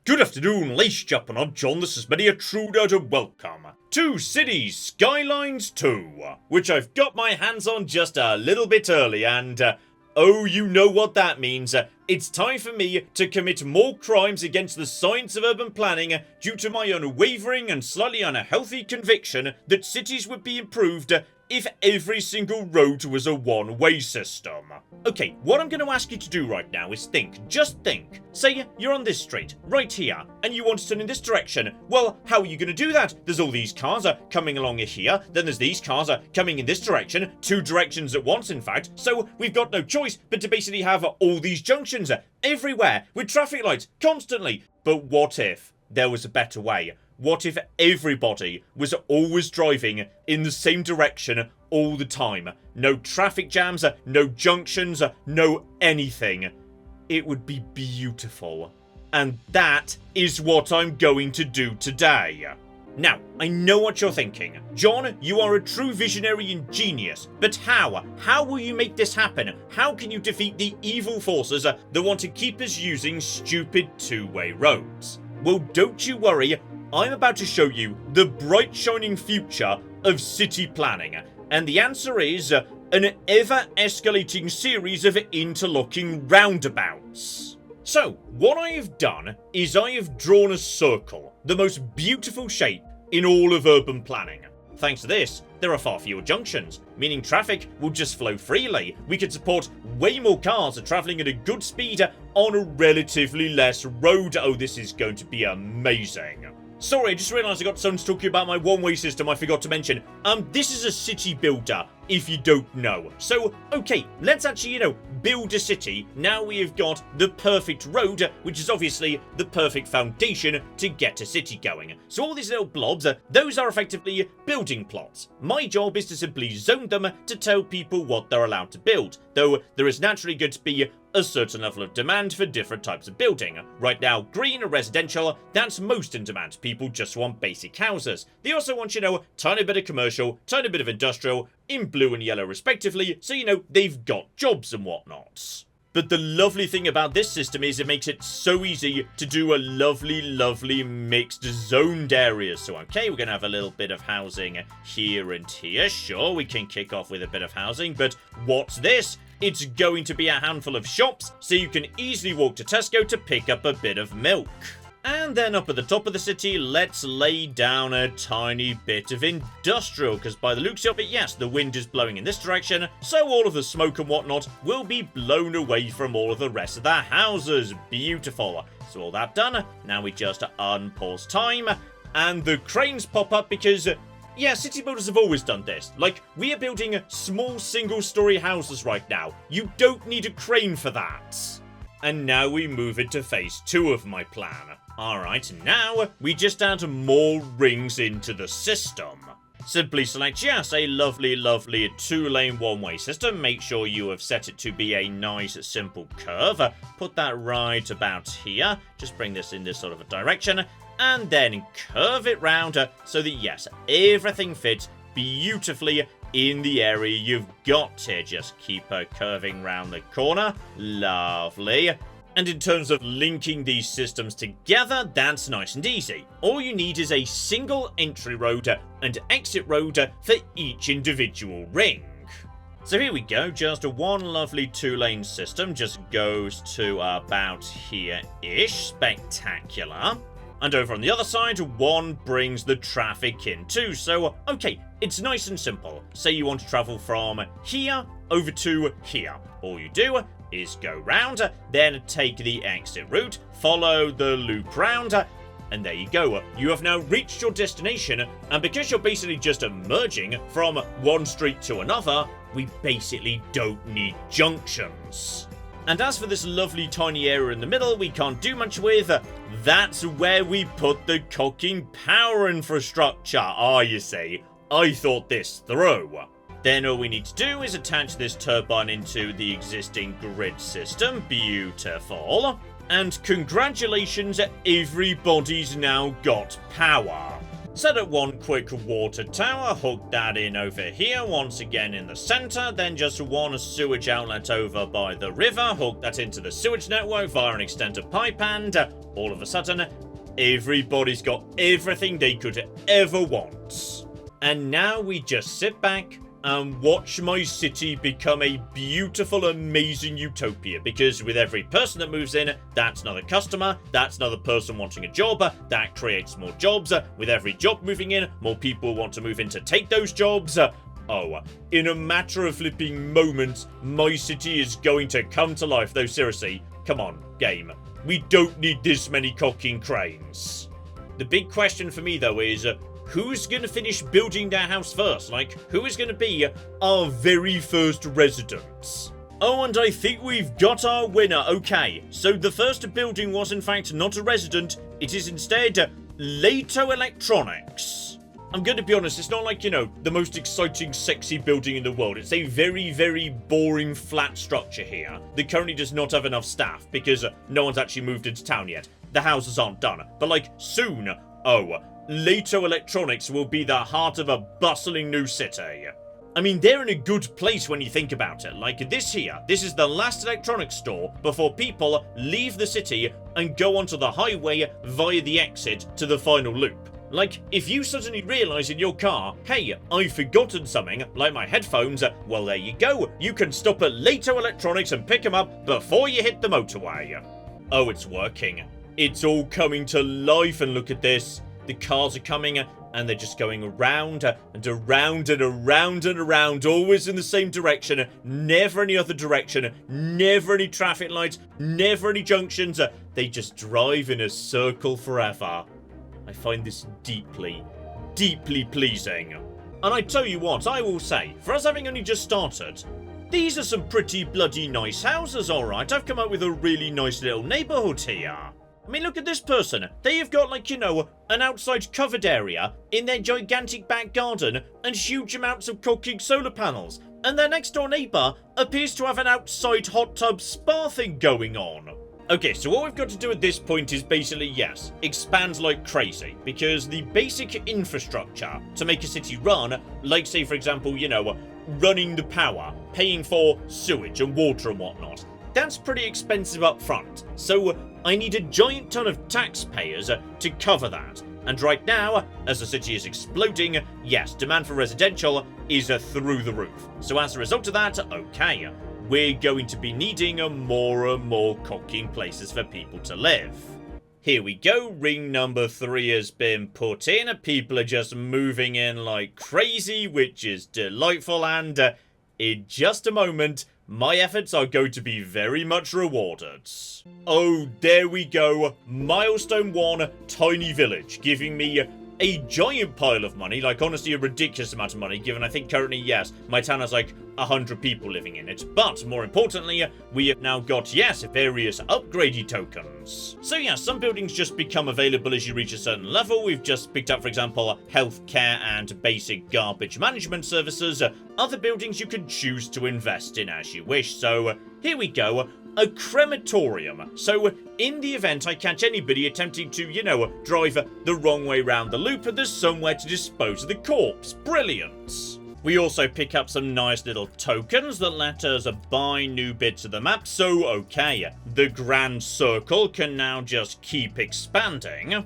Good afternoon, ladies and I'm John, this is many a true note of welcome to Cities Skylines 2, which I've got my hands on just a little bit early, and oh, you know what that means. It's time for me to commit more crimes against the science of urban planning due to my unwavering and slightly unhealthy conviction that cities would be improved if every single road was a one-way system. Okay, what I'm going to ask you to do right now is think, just think. Say you're on this street, right here, and you want to turn in this direction. Well, how are you going to do that? There's all these cars coming along here, then there's these cars coming in this direction, two directions at once in fact, so we've got no choice but to basically have all these junctions everywhere, with traffic lights, constantly. But what if there was a better way? What if everybody was always driving in the same direction all the time? No traffic jams, no junctions, no anything. It would be beautiful. And that is what I'm going to do today. Now, I know what you're thinking. John, you are a true visionary and genius. But how? How will you make this happen? How can you defeat the evil forces that want to keep us using stupid two-way roads? Well, don't you worry. I'm about to show you the bright shining future of city planning, and the answer is an ever-escalating series of interlocking roundabouts. So, what I have done is I have drawn a circle, the most beautiful shape in all of urban planning. Thanks to this, there are far fewer junctions, meaning traffic will just flow freely. We could support way more cars travelling at a good speed on a relatively less road. Oh, this is going to be amazing. Sorry, I just realised I got someone to talk to you about my one-way system I forgot to mention. This is a city builder, if you don't know. So, okay, let's actually, build a city. Now we have got the perfect road, which is obviously the perfect foundation to get a city going. So all these little blobs, those are effectively building plots. My job is to simply zone them to tell people what they're allowed to build, though there is naturally going to be a certain level of demand for different types of building. Right now, green or residential, that's most in demand. People just want basic houses. They also want, tiny bit of commercial, tiny bit of industrial, in blue and yellow respectively, so they've got jobs and whatnot. But the lovely thing about this system is it makes it so easy to do a lovely mixed zoned areas. So okay, we're going to have a little bit of housing here and here. Sure, we can kick off with a bit of housing, but what's this? It's going to be a handful of shops, so you can easily walk to Tesco to pick up a bit of milk. And then up at the top of the city, let's lay down a tiny bit of industrial, because by the looks of it, yes, the wind is blowing in this direction, so all of the smoke and whatnot will be blown away from all of the rest of the houses. Beautiful. So all that done, now we just unpause time, and the cranes pop up because yeah, city builders have always done this. Like, we are building small single-story houses right now. You don't need a crane for that. And now we move into phase 2 of my plan. Alright, now we just add more rings into the system. Simply select, yes, a lovely 2-lane one-way system. Make sure you have set it to be a nice, simple curve. Put that right about here. Just bring this in this sort of a direction. And then curve it round so that, yes, everything fits beautifully in the area you've got here. Just keep curving round the corner. Lovely. And in terms of linking these systems together, that's nice and easy. All you need is a single entry road and exit road for each individual ring. So here we go, just one lovely 2-lane system just goes to about here-ish. Spectacular. And over on the other side, one brings the traffic in too. So, okay, it's nice and simple. Say you want to travel from here over to here. All you do is go round, then take the exit route, follow the loop round, and there you go. You have now reached your destination, and because you're basically just merging from one street to another, we basically don't need junctions. And as for this lovely tiny area in the middle we can't do much with, that's where we put the cocking power infrastructure. You see, I thought this through. Then all we need to do is attach this turbine into the existing grid system. Beautiful. And congratulations, everybody's now got power. Set up one quick water tower, hook that in over here, once again in the center, then just one sewage outlet over by the river, hook that into the sewage network via an extended pipe, and all of a sudden, everybody's got everything they could ever want. And now we just sit back and watch my city become a beautiful, amazing utopia, because with every person that moves in, that's another customer, that's another person wanting a job, that creates more jobs, with every job moving in, more people want to move in to take those jobs. In a matter of flipping moments, my city is going to come to life, though seriously, come on, game. We don't need this many cocking cranes. The big question for me, though, is who's gonna finish building their house first? Like, who is gonna be our very first residents? Oh, and I think we've got our winner. Okay, so the first building was in fact not a resident. It is instead Lato Electronics. I'm gonna be honest, it's not like, you know, the most exciting, sexy building in the world. It's a very, very boring, flat structure here that currently does not have enough staff because no one's actually moved into town yet. The houses aren't done, but like, soon, Lato Electronics will be the heart of a bustling new city. I mean, they're in a good place when you think about it. Like this here, this is the last electronics store before people leave the city and go onto the highway via the exit to the final loop. Like, if you suddenly realise in your car, hey, I've forgotten something, like my headphones, well there you go, you can stop at Lato Electronics and pick them up before you hit the motorway. Oh, it's working. It's all coming to life, and look at this. The cars are coming, and they're just going around and around and around and around, always in the same direction, never any other direction, never any traffic lights, never any junctions. They just drive in a circle forever. I find this deeply, deeply pleasing. And I tell you what, I will say, for us having only just started, these are some pretty bloody nice houses, alright. I've come up with a really nice little neighbourhood here. I mean, look at this person. They have got, like, you know, an outside covered area in their gigantic back garden and huge amounts of cooking solar panels. And their next door neighbour appears to have an outside hot tub spa thing going on. Okay, so what we've got to do at this point is basically, yes, expand like crazy. Because the basic infrastructure to make a city run, like, say, for example, you know, running the power, paying for sewage and water and whatnot, that's pretty expensive up front. So I need a giant ton of taxpayers to cover that. And right now, as the city is exploding, yes, demand for residential is through the roof. So as a result of that, okay, we're going to be needing more and more cooking places for people to live. Here we go, ring number 3 has been put in, people are just moving in like crazy, which is delightful, and in just a moment, my efforts are going to be very much rewarded. Oh, there we go. Milestone 1, tiny village, giving me a giant pile of money, like honestly a ridiculous amount of money, given I think currently, yes, my town has like 100 people living in it. But more importantly, we have now got, yes, various upgradey tokens. So yeah, some buildings just become available as you reach a certain level. We've just picked up, for example, healthcare and basic garbage management services. Other buildings you can choose to invest in as you wish. So here we go. A crematorium. So in the event I catch anybody attempting to, you know, drive the wrong way round the loop, there's somewhere to dispose of the corpse. Brilliant. We also pick up some nice little tokens that let us buy new bits of the map. So, okay, the Grand Circle can now just keep expanding.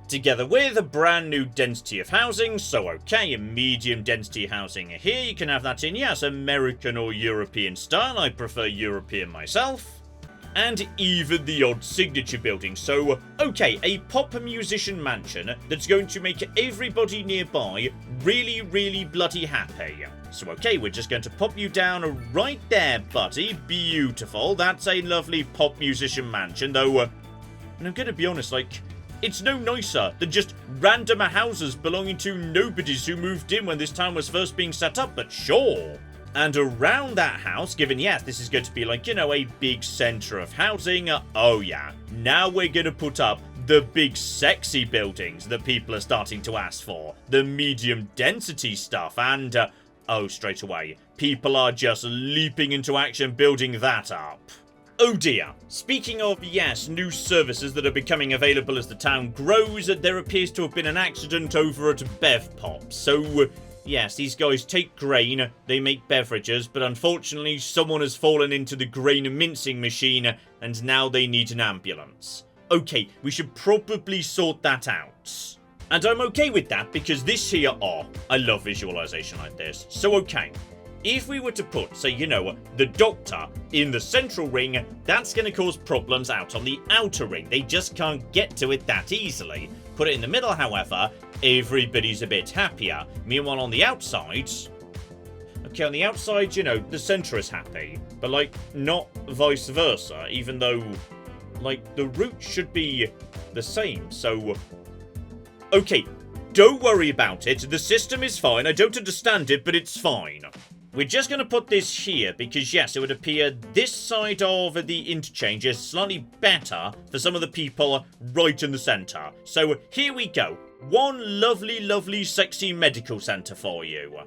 Together with a brand new density of housing. So, okay, medium density housing here. You can have that in, yes, American or European style. I prefer European myself. And even the odd signature building. So, okay, a pop musician mansion that's going to make everybody nearby really, really bloody happy. So, okay, we're just going to pop you down right there, buddy. Beautiful. That's a lovely pop musician mansion, though, and I'm gonna be honest, like, it's no nicer than just random houses belonging to nobodies who moved in when this town was first being set up, but sure. And around that house, given, yes, this is going to be like, you know, a big centre of housing, oh yeah, now we're going to put up the big sexy buildings that people are starting to ask for. The medium density stuff, and, oh, straight away, people are just leaping into action building that up. Oh dear. Speaking of, yes, new services that are becoming available as the town grows, there appears to have been an accident over at Bev Pop. So, yes, these guys take grain, they make beverages, but unfortunately someone has fallen into the grain mincing machine and now they need an ambulance. Okay, we should probably sort that out. And I'm okay with that because this here, I love visualization like this. So okay, if we were to put, say, the doctor in the central ring, that's going to cause problems out on the outer ring. They just can't get to it that easily. Put it in the middle, however, everybody's a bit happier. Meanwhile, on the outside... Okay, on the outside, the centre is happy. But, not vice versa, even though, the route should be the same. So... Okay, don't worry about it. The system is fine. I don't understand it, but it's fine. We're just going to put this here because, yes, it would appear this side of the interchange is slightly better for some of the people right in the centre. So here we go. One lovely, lovely, sexy medical centre for you.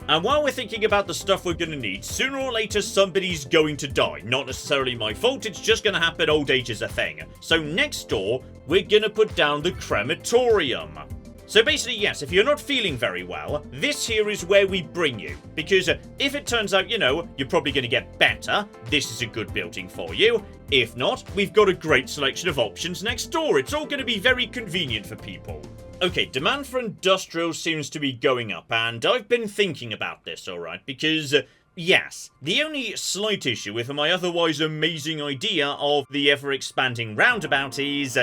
And while we're thinking about the stuff we're going to need, sooner or later somebody's going to die. Not necessarily my fault, it's just going to happen. Old age is a thing. So next door, we're going to put down the crematorium. So basically, yes, if you're not feeling very well, this here is where we bring you. Because if it turns out, you're probably going to get better, this is a good building for you. If not, we've got a great selection of options next door. It's all going to be very convenient for people. Okay, demand for industrial seems to be going up, and I've been thinking about this, alright, because... yes, the only slight issue with my otherwise amazing idea of the ever-expanding roundabout is...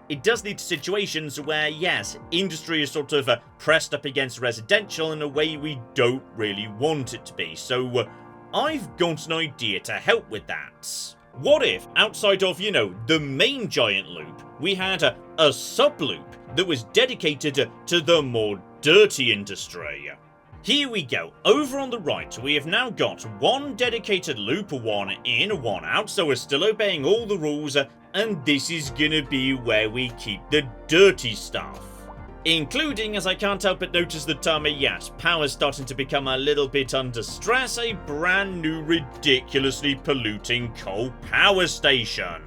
it does lead to situations where, yes, industry is sort of pressed up against residential in a way we don't really want it to be. So, I've got an idea to help with that. What if, outside of, the main giant loop, we had a sub-loop that was dedicated to the more dirty industry? Here we go. Over on the right, we have now got one dedicated loop, one in, one out, so we're still obeying all the rules, and this is gonna be where we keep the dirty stuff. Including, as I can't help but notice that, yes, power's starting to become a little bit under stress, a brand new ridiculously polluting coal power station.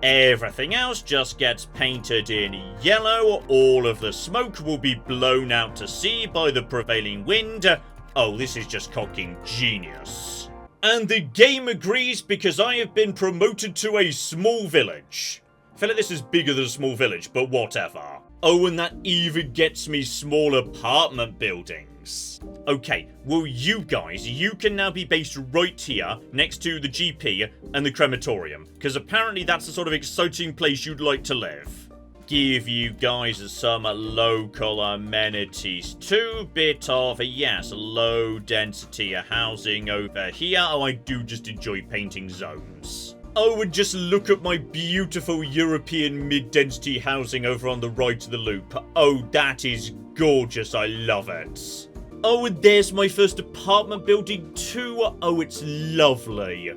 Everything else just gets painted in yellow, all of the smoke will be blown out to sea by the prevailing wind. Oh, this is just cocking genius. And the game agrees because I have been promoted to a small village. I feel like this is bigger than a small village, but whatever. Oh, and that even gets me small apartment buildings. Okay, well you guys, you can now be based right here, next to the GP and the crematorium, because apparently that's the sort of exciting place you'd like to live. Give you guys some local amenities too, bit of, yes, low density housing over here. Oh, I do just enjoy painting zones. Oh, and just look at my beautiful European mid-density housing over on the right of the loop. Oh, that is gorgeous, I love it. Oh, and there's my first apartment building too. Oh, it's lovely.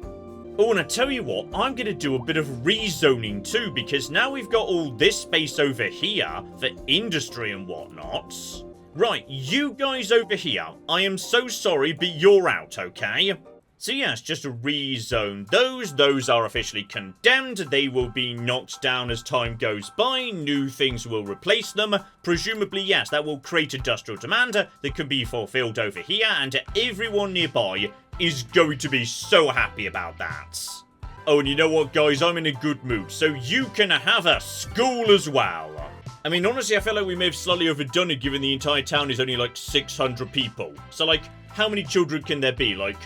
Oh, and I tell you what, I'm going to do a bit of rezoning too, because now we've got all this space over here for industry and whatnot. Right, you guys over here, I am so sorry, but you're out, okay? So yes, just to rezone those are officially condemned, they will be knocked down as time goes by, new things will replace them, presumably yes, that will create industrial demand that can be fulfilled over here, and everyone nearby is going to be so happy about that. Oh, and you know what guys, I'm in a good mood, so you can have a school as well. I mean, honestly, I feel like we may have slightly overdone it given the entire town is only like 600 people. So like, how many children can there be? Like,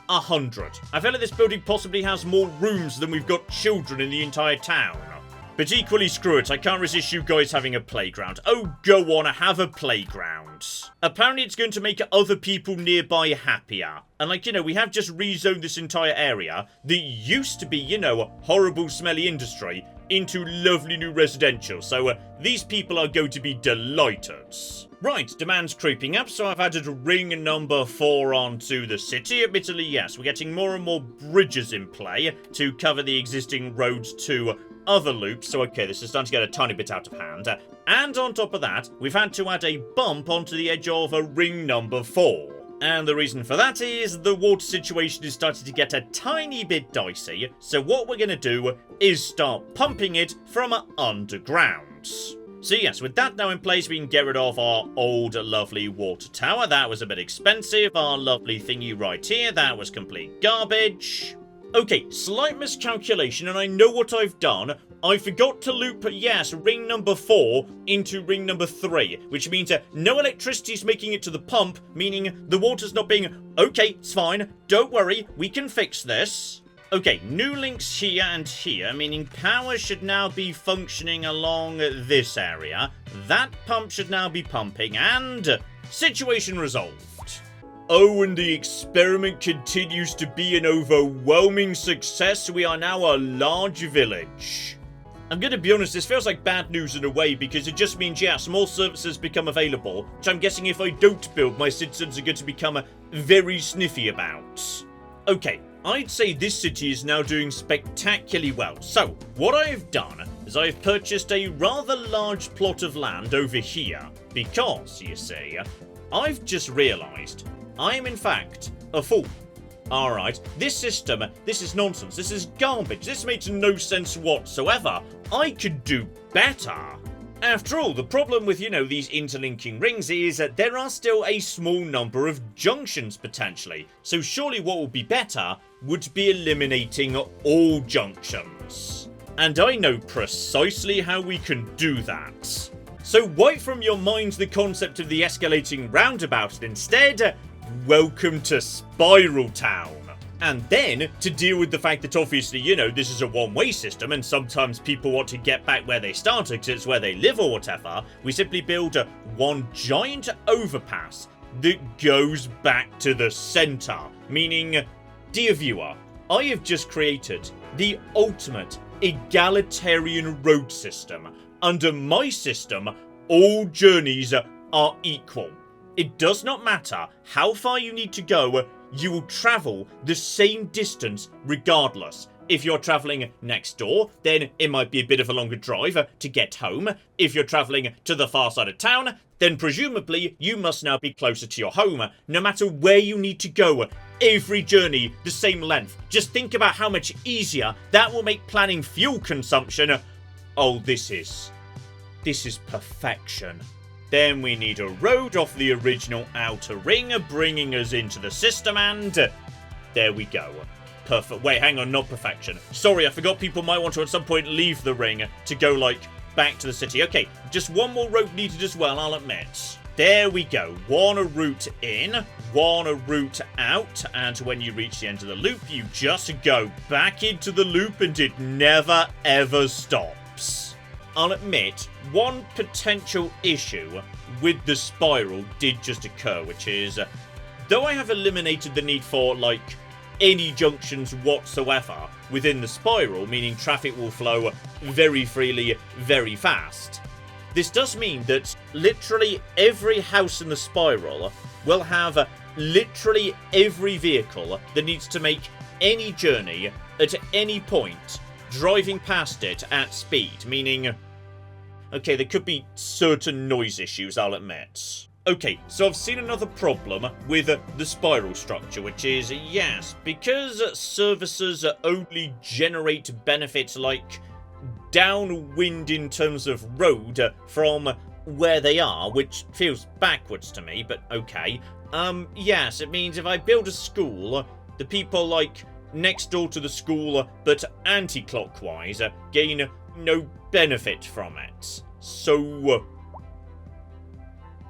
100. I feel like this building possibly has more rooms than we've got children in the entire town. But equally, screw it, I can't resist you guys having a playground. Oh, go on, have a playground. Apparently it's going to make other people nearby happier. And like, we have just rezoned this entire area that used to be, horrible smelly industry into lovely new residential. So these people are going to be delighted. Right, demand's creeping up, so I've added ring number 4 onto the city. Admittedly, yes, we're getting more and more bridges in play to cover the existing roads to other loops. So, okay, this is starting to get a tiny bit out of hand. And on top of that, we've had to add a bump onto the edge of a ring number 4. And the reason for that is the water situation is starting to get a tiny bit dicey, so what we're going to do is start pumping it from underground. So yes, with that now in place, we can get rid of our old lovely water tower. That was a bit expensive. Our lovely thingy right here, that was complete garbage. Okay, slight miscalculation, and I know what I've done. I forgot to loop, yes, ring number 4 into ring number 3, which means no electricity is making it to the pump, meaning the water's not being... Okay, it's fine. Don't worry, we can fix this. Okay, new links here and here, meaning power should now be functioning along this area. That pump should now be pumping, and situation resolved. Oh, and the experiment continues to be an overwhelming success. We are now a large village. I'm going to be honest, this feels like bad news in a way, because it just means, yeah, small services become available, which I'm guessing if I don't build, my citizens are going to become very sniffy about. Okay, I'd say this city is now doing spectacularly well. So, what I've done is I've purchased a rather large plot of land over here, because, you see, I've just realised I am in fact a fool. Alright, this system, this is nonsense, this is garbage, this makes no sense whatsoever. I could do better. After all, the problem with, these interlinking rings is that there are still a small number of junctions potentially. So surely what would be better would be eliminating all junctions. And I know precisely how we can do that. So wipe from your minds the concept of the escalating roundabout and instead, welcome to Spiral Town. And then, to deal with the fact that obviously, this is a one-way system and sometimes people want to get back where they started because it's where they live or whatever, we simply build one giant overpass that goes back to the center. Meaning, dear viewer, I have just created the ultimate egalitarian road system. Under my system, all journeys are equal. It does not matter how far you need to go, you will travel the same distance regardless. If you're travelling next door, then it might be a bit of a longer drive to get home. If you're travelling to the far side of town, then presumably you must now be closer to your home. No matter where you need to go, every journey the same length. Just think about how much easier that will make planning fuel consumption. Oh, this is perfection. Then we need a road off the original outer ring, bringing us into the system, and there we go. Perfect. Wait, hang on, not perfection. Sorry, I forgot people might want to at some point leave the ring to go, back to the city. Okay, just one more road needed as well, I'll admit. There we go. One route in, one route out, and when you reach the end of the loop, you just go back into the loop and it never ever stops. I'll admit, one potential issue with the spiral did just occur, which is, though I have eliminated the need for, any junctions whatsoever within the spiral, meaning traffic will flow very freely, very fast, this does mean that literally every house in the spiral will have literally every vehicle that needs to make any journey at any point driving past it at speed, meaning... Okay, there could be certain noise issues, I'll admit. Okay, so I've seen another problem with the spiral structure, which is, yes, because services only generate benefits like downwind in terms of road from where they are, which feels backwards to me, but okay. Yes, it means if I build a school, the people, next door to the school, but anti-clockwise, gain no benefit from it. So...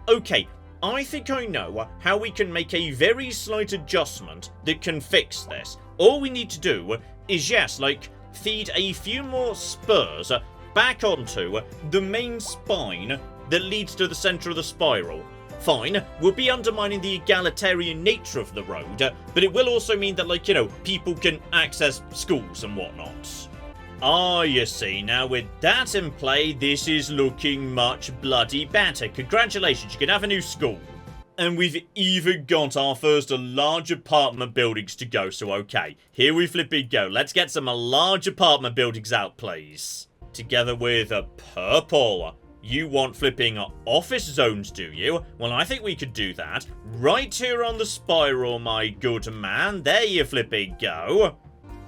okay, I think I know how we can make a very slight adjustment that can fix this. All we need to do is, yes, feed a few more spurs back onto the main spine that leads to the centre of the spiral. Fine, we'll be undermining the egalitarian nature of the road, but it will also mean that, people can access schools and whatnot. Ah, you see, now with that in play, this is looking much bloody better. Congratulations, you can have a new school. And we've even got our first large apartment buildings to go, so okay. Here we flipping go. Let's get some large apartment buildings out, please. Together with a purple. You want flipping office zones, do you? Well, I think we could do that. Right here on the spiral, my good man. There you flipping go.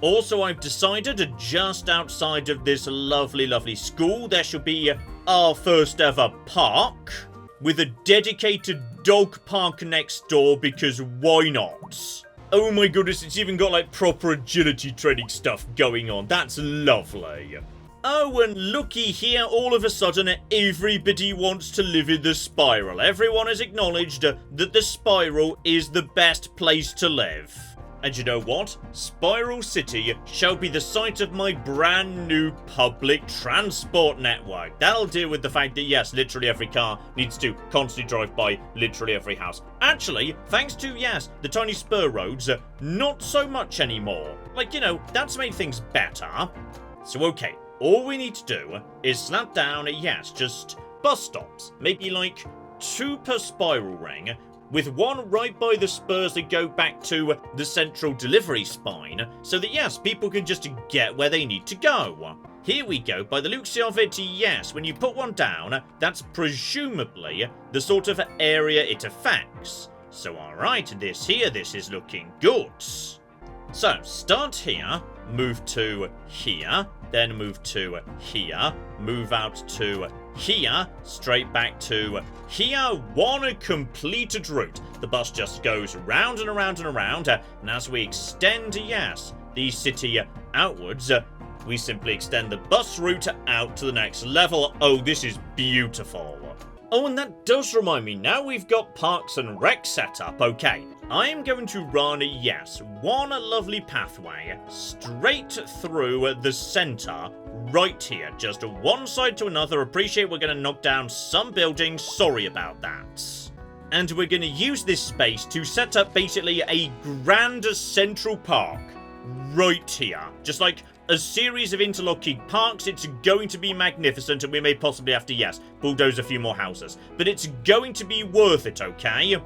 Also, I've decided just outside of this lovely, lovely school, there shall be our first ever park with a dedicated dog park next door, because why not? Oh my goodness, it's even got like proper agility training stuff going on. That's lovely. Oh, and looky here, all of a sudden, everybody wants to live in the spiral. Everyone has acknowledged that the spiral is the best place to live. And you know what? Spiral City shall be the site of my brand new public transport network. That'll deal with the fact that, yes, literally every car needs to constantly drive by literally every house. Actually, thanks to, yes, the tiny spur roads, not so much anymore. Like, you know, that's made things better. So, okay, all we need to do is slap down, yes, just bus stops. Maybe like 2 per spiral ring, with one right by the spurs that go back to the central delivery spine, so that, yes, people can just get where they need to go. Here we go, by the looks of it, yes, when you put one down, that's presumably the sort of area it affects. So, alright, this is looking good. So, start here, move to here, then move to here, move out to here, straight back to here, one completed route. The bus just goes round and around and around, and as we extend, yes, the city outwards, we simply extend the bus route out to the next level. Oh, this is beautiful. Oh, and that does remind me, now we've got parks and rec set up, okay, I am going to run, yes, one lovely pathway straight through the centre, right here, just one side to another. Appreciate we're going to knock down some buildings, sorry about that. And we're going to use this space to set up basically a grand central park right here, just like a series of interlocking parks. It's going to be magnificent, and we may possibly have to, yes, bulldoze a few more houses. But it's going to be worth it, okay?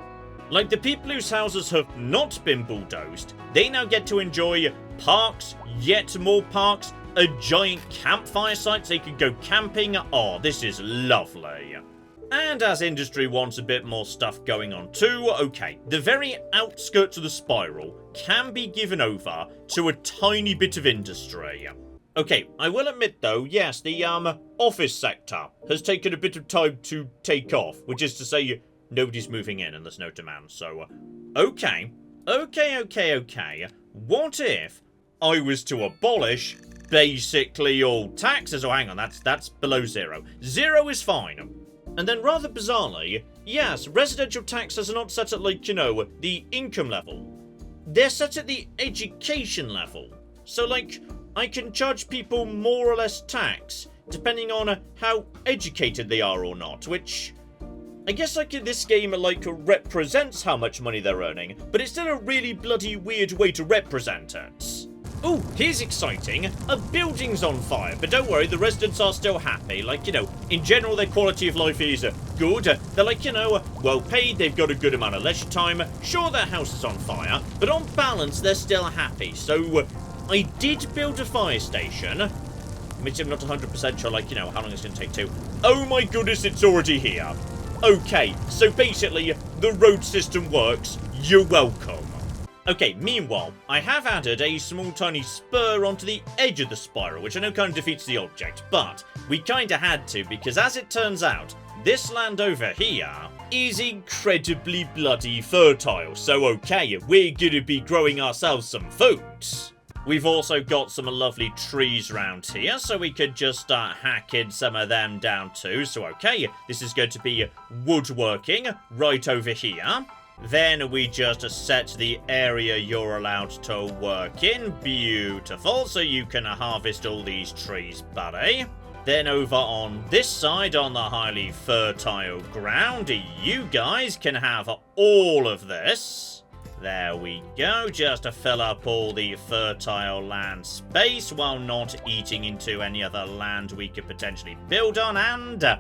Like the people whose houses have not been bulldozed, they now get to enjoy parks, yet more parks, a giant campfire site so they can go camping. Oh, this is lovely. And as industry wants a bit more stuff going on too, okay, the very outskirts of the spiral can be given over to a tiny bit of industry. Okay, I will admit though, yes, the office sector has taken a bit of time to take off, which is to say nobody's moving in and there's no demand, so okay. What if I was to abolish basically all taxes? Oh, hang on, that's below 0. 0 is fine. And then rather bizarrely, yes, residential taxes are not set at, like, you know, the income level. They're set at the education level. So, like, I can charge people more or less tax, depending on how educated they are or not, which I guess, like, in this game, like, represents how much money they're earning, but it's still a really bloody weird way to represent it. Ooh, here's exciting. A building's on fire, but don't worry, the residents are still happy. Like, you know, in general, their quality of life is good. They're, like, you know, well paid, they've got a good amount of leisure time. Sure, their house is on fire, but on balance, they're still happy. So, I did build a fire station, which I'm not 100% sure, like, you know, how long it's going to take to. Oh my goodness, it's already here. Okay, so basically, the road system works. You're welcome. Okay, meanwhile, I have added a small tiny spur onto the edge of the spiral, which I know kind of defeats the object, but we kind of had to, because as it turns out, this land over here is incredibly bloody fertile. So okay, we're gonna be growing ourselves some food. We've also got some lovely trees around here, so we could just start hacking some of them down too. So okay, this is going to be woodworking right over here. Then we just set the area you're allowed to work in. Beautiful. So you can harvest all these trees, buddy. Then over on this side, on the highly fertile ground, you guys can have all of this. There we go. Just to fill up all the fertile land space while not eating into any other land we could potentially build on. And,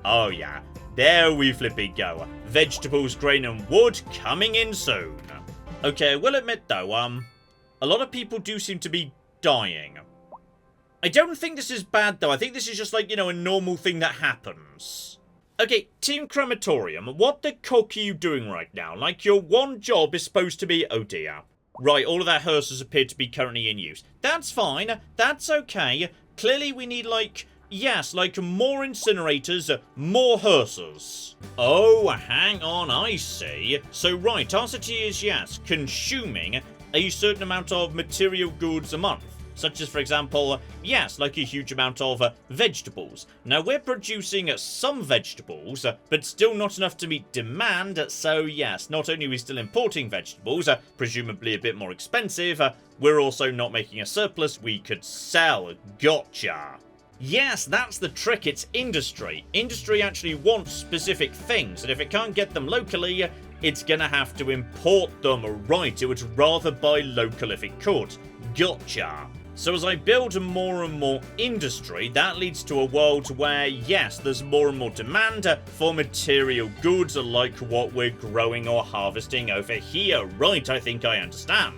oh yeah. There we flipping go. Vegetables, grain, and wood coming in soon. Okay, I will admit though, a lot of people do seem to be dying. I don't think this is bad, though. I think this is just, like, you know, a normal thing that happens. Okay, Team Crematorium, what the cock are you doing right now? Like, your one job is supposed to be... Oh, dear. Right, all of our hearses appear to be currently in use. That's fine. That's okay. Clearly, we need, like... Yes, like more incinerators, more hearses. Oh, hang on, I see. So, right, our city is, yes, consuming a certain amount of material goods a month. Such as, for example, yes, like a huge amount of vegetables. Now, we're producing some vegetables, but still not enough to meet demand, so yes, not only are we still importing vegetables, presumably a bit more expensive, we're also not making a surplus we could sell. Gotcha. Yes, that's the trick, it's industry. Industry actually wants specific things, and if it can't get them locally, it's gonna have to import them. Right, it would rather buy local if it could. Gotcha. So as I build more and more industry, that leads to a world where, yes, there's more and more demand for material goods like what we're growing or harvesting over here. Right, I think I understand.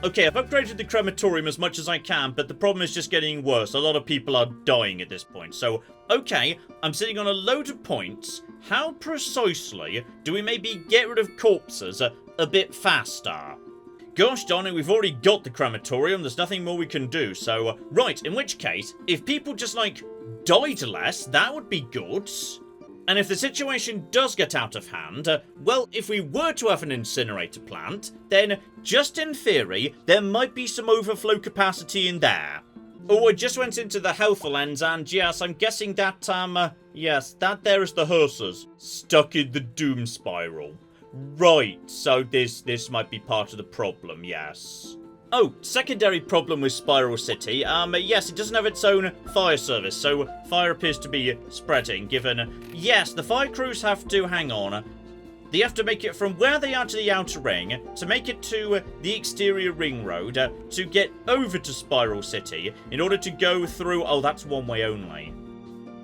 Okay, I've upgraded the crematorium as much as I can, but the problem is just getting worse. A lot of people are dying at this point. So, okay, I'm sitting on a load of points. How precisely do we maybe get rid of corpses a bit faster? Gosh darn it, we've already got the crematorium. There's nothing more we can do. So, right, in which case, if people just, like, died less, that would be good. And if the situation does get out of hand, well, if we were to have an incinerator plant, then, just in theory, there might be some overflow capacity in there. Oh, I just went into the health lens, and yes, I'm guessing that, yes, that there is the hearses, stuck in the doom spiral. Right, so this might be part of the problem, yes. Oh, secondary problem with Spiral City. Yes, it doesn't have its own fire service, so fire appears to be spreading, given... Yes, the fire crews have to... Hang on. They have to make it from where they are to the outer ring, to make it to the exterior ring road, to get over to Spiral City, in order to go through... Oh, that's one way only.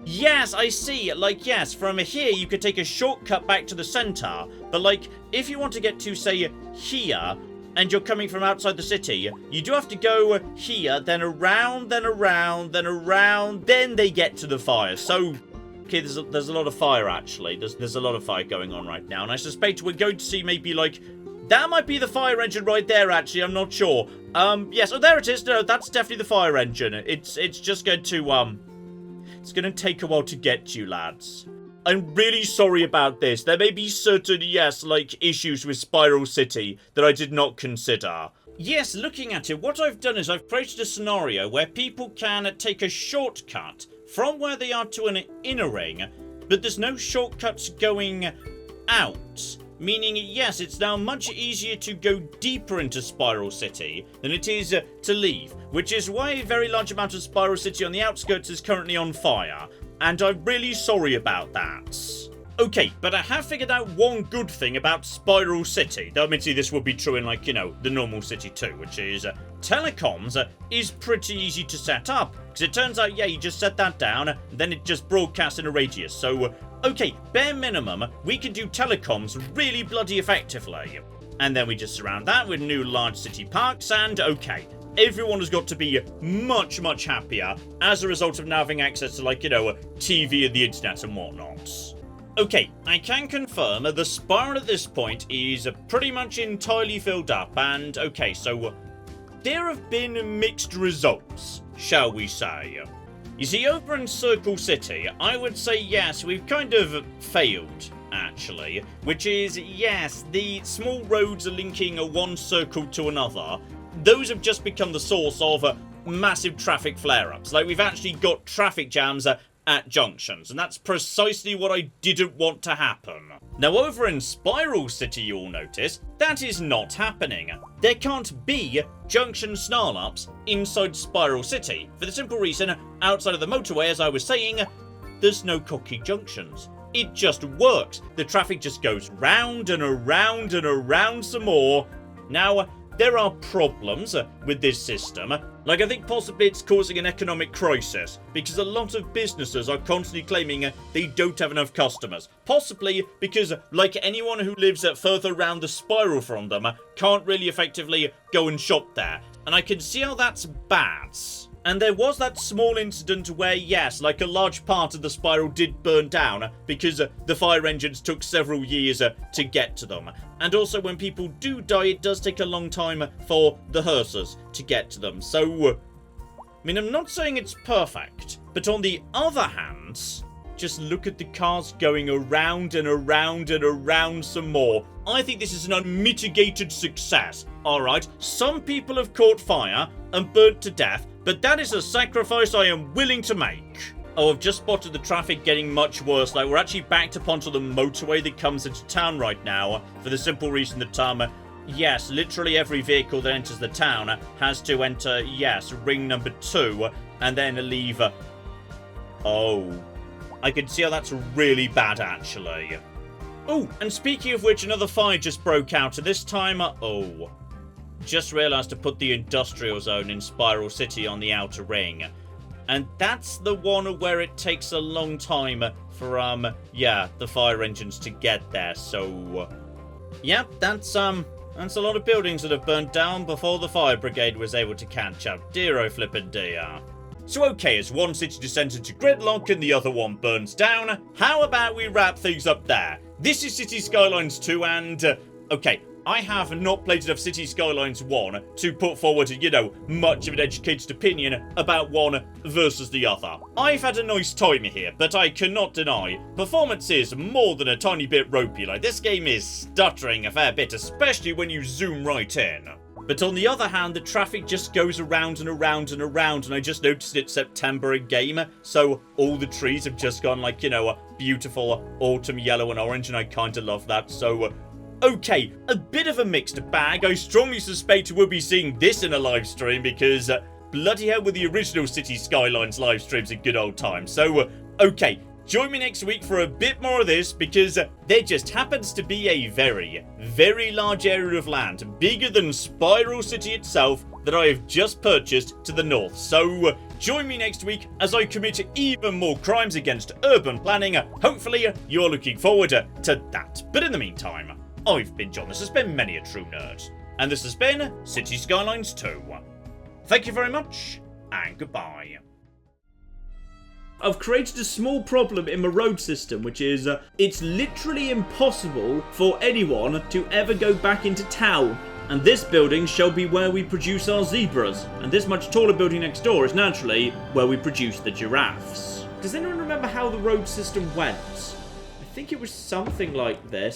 Yes, I see. Like, yes, from here you could take a shortcut back to the center, but, like, if you want to get to, say, here... and you're coming from outside the city, you do have to go here, then around, then around, then around, then they get to the fire. So, okay, there's a lot of fire, actually. There's a lot of fire going on right now, and I suspect we're going to see maybe, like, that might be the fire engine right there, actually, I'm not sure. Yes, oh, there it is. No, that's definitely the fire engine. It's just going to, it's going to take a while to get to you, lads. I'm really sorry about this. There may be certain, yes, like, issues with Spiral City that I did not consider. Yes, looking at it, what I've done is I've created a scenario where people can take a shortcut from where they are to an inner ring, but there's no shortcuts going out. Meaning, yes, it's now much easier to go deeper into Spiral City than it is to leave, which is why a very large amount of Spiral City on the outskirts is currently on fire. And I'm really sorry about that. Okay, but I have figured out one good thing about Spiral City. Though admittedly this would be true in, like, you know, the normal city too, which is telecoms is pretty easy to set up. Because it turns out, yeah, you just set that down, and then it just broadcasts in a radius. So, okay, bare minimum, we can do telecoms really bloody effectively. And then we just surround that with new large city parks, and okay. Everyone has got to be much, much happier as a result of now having access to, like, you know, TV and the internet and whatnot. Okay, I can confirm the spiral at this point is pretty much entirely filled up, and okay, so there have been mixed results, shall we say. You see, over in Circle City, I would say yes, we've kind of failed, actually, which is, yes, the small roads are linking one circle to another. Those have just become the source of massive traffic flare-ups. Like, we've actually got traffic jams at junctions, and that's precisely what I didn't want to happen. Now, over in Spiral City, you'll notice, that is not happening. There can't be junction snarl-ups inside Spiral City, for the simple reason, outside of the motorway, as I was saying, there's no cocky junctions. It just works. The traffic just goes round and around and around some more. Now, there are problems with this system. Like, I think possibly it's causing an economic crisis, because a lot of businesses are constantly claiming they don't have enough customers. Possibly because, like, anyone who lives further around the spiral from them can't really effectively go and shop there. And I can see how that's bad. And there was that small incident where, yes, like a large part of the spiral did burn down because the fire engines took several years to get to them. And also when people do die, it does take a long time for the hearses to get to them. So, I mean, I'm not saying it's perfect, but on the other hand, just look at the cars going around and around and around some more. I think this is an unmitigated success, alright? Some people have caught fire and burnt to death, but that is a sacrifice I am willing to make. Oh, I've just spotted the traffic getting much worse. Like, we're actually backed up onto the motorway that comes into town right now, for the simple reason that, yes, literally every vehicle that enters the town has to enter, yes, ring number 2, and then leave, oh, I can see how that's really bad, actually. Oh, and speaking of which, another fire just broke out, and this time, oh, just realised to put the industrial zone in Spiral City on the outer ring. And that's the one where it takes a long time for, yeah, the fire engines to get there, so... Yep, that's a lot of buildings that have burnt down before the fire brigade was able to catch up. Dear oh flippin' dear. So okay, as one city descends into gridlock and the other one burns down, how about we wrap things up there? This is City Skylines 2 and, okay, I have not played enough City Skylines 1 to put forward, you know, much of an educated opinion about one versus the other. I've had a nice time here, but I cannot deny, performance is more than a tiny bit ropey. Like, this game is stuttering a fair bit, especially when you zoom right in. But on the other hand, the traffic just goes around and around and around, and I just noticed it's September in game, so all the trees have just gone like, you know, a beautiful autumn yellow and orange, and I kinda love that, so... Okay, a bit of a mixed bag. I strongly suspect we'll be seeing this in a live stream because bloody hell with the original City Skylines live streams in good old times. So, okay, join me next week for a bit more of this because there just happens to be a very, very large area of land, bigger than Spiral City itself, that I have just purchased to the north. So, join me next week as I commit even more crimes against urban planning. Hopefully, you're looking forward to that. But in the meantime, I've been John, this has been Many a True Nerd, and this has been City Skylines 2. Thank you very much, and goodbye. I've created a small problem in my road system, which is, it's literally impossible for anyone to ever go back into town. And this building shall be where we produce our zebras, and this much taller building next door is naturally where we produce the giraffes. Does anyone remember how the road system went? I think it was something like this.